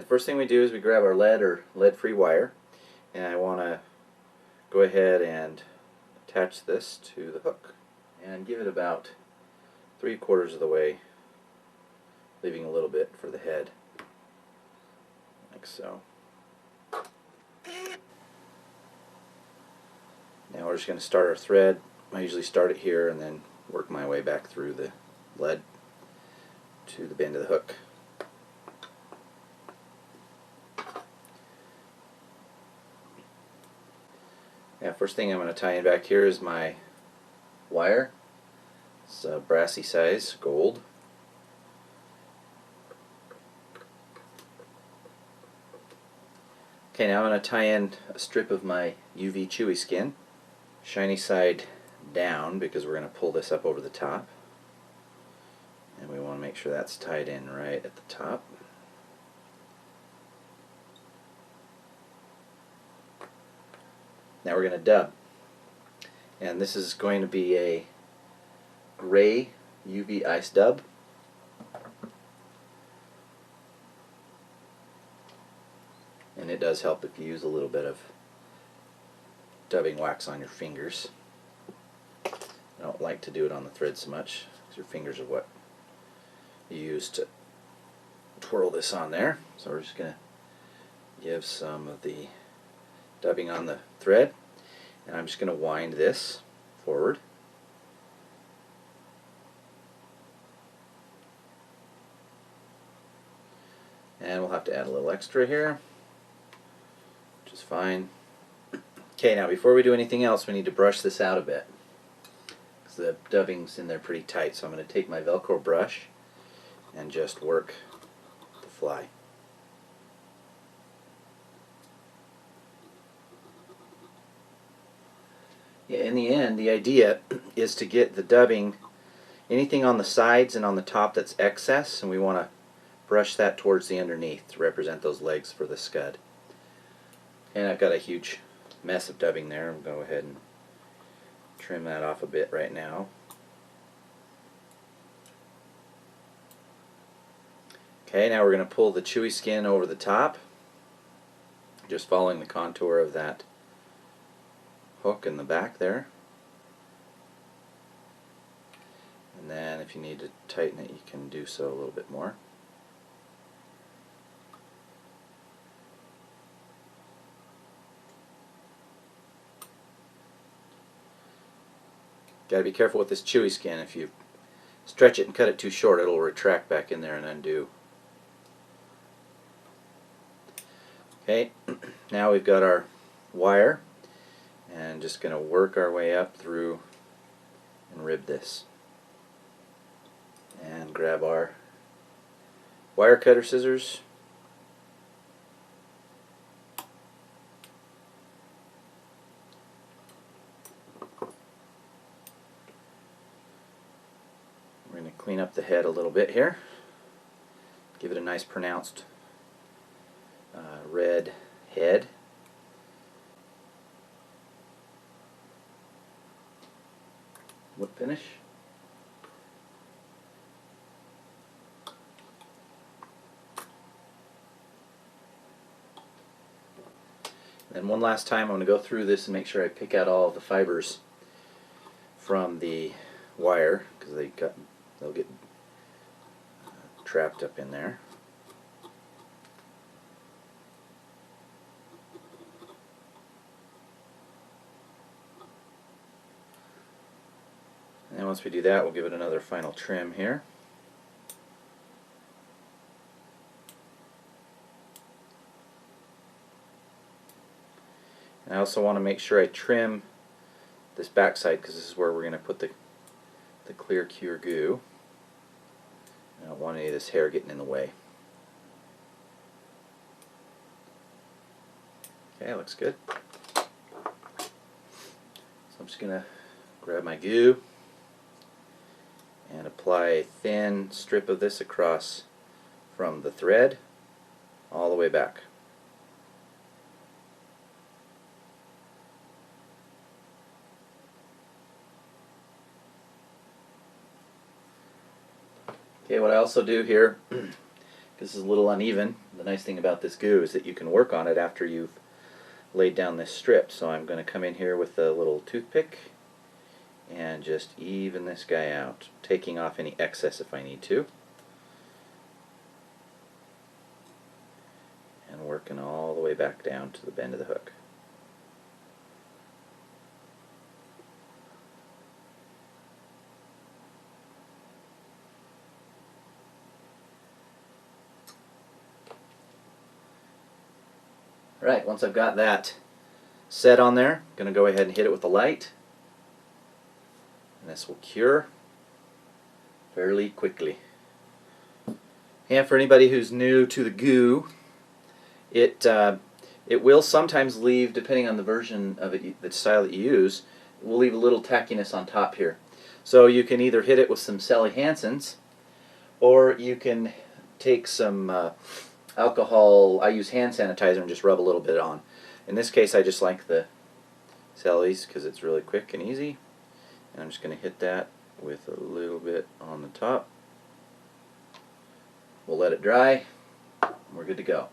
first thing we do is we grab our lead or lead-free wire, and I want to go ahead and attach this to the hook and give it about 3/4 of the way, leaving a little bit for the head, like so. Now we're just going to start our thread. I usually start it here and then work my way back through the lead to the bend of the hook. Now, first thing I'm going to tie in back here is my wire. It's a brassy size, gold. Okay, now I'm going to tie in a strip of my UV Chewy skin, shiny side down, because we're going to pull this up over the top. And we want to make sure that's tied in right at the top. Now we're going to dub. And this is going to be a gray UV ice dub. And it does help if you use a little bit of dubbing wax on your fingers. I don't like to do it on the thread so much, because your fingers are what you use to twirl this on there. So we're just going to give some of the dubbing on the thread, and I'm just going to wind this forward. And we'll have to add a little extra here, which is fine. Okay, now before we do anything else, we need to brush this out a bit, because the dubbing's in there pretty tight. So I'm going to take my Velcro brush and just work the fly. Yeah, in the end, the idea is to get the dubbing, anything on the sides and on the top that's excess, and we want to brush that towards the underneath to represent those legs for the Scud. And I've got a huge mess of dubbing there. I'm going to go ahead and trim that off a bit right now. Okay, now we're going to pull the Chewy skin over the top, just following the contour of that hook in the back there. And then if you need to tighten it, you can do so a little bit more. Got to be careful with this Chewy skin. If you stretch it and cut it too short, it'll retract back in there and undo. Okay, now we've got our wire, and just going to work our way up through and rib this. And grab our wire cutter scissors. We're going to clean up the head a little bit here. Give it a nice pronounced red head. Wood finish. And one last time I'm going to go through this and make sure I pick out all of the fibers from the wire, because they'll get trapped up in there. And once we do that, we'll give it another final trim here. And I also want to make sure I trim this backside, because this is where we're going to put the clear cure goo. I don't want any of this hair getting in the way. Okay, looks good. So I'm just going to grab my goo and apply a thin strip of this across from the thread all the way back. Okay, what I also do here This is a little uneven. The nice thing about this goo is that you can work on it after you've laid down this strip. So I'm going to come in here with a little toothpick and just even this guy out, taking off any excess if I need to, and working all the way back down to the bend of the hook. Right, once I've got that set on there, I'm going to go ahead and hit it with the light. And this will cure fairly quickly. And for anybody who's new to the goo, it will sometimes leave, depending on the version of it, the style that you use, it will leave a little tackiness on top here. So you can either hit it with some Sally Hansen's, or you can take some alcohol. I use hand sanitizer and just rub a little bit on. In this case, I just like the Sally's because it's really quick and easy. And I'm just going to hit that with a little bit on the top. We'll let it dry, and we're good to go.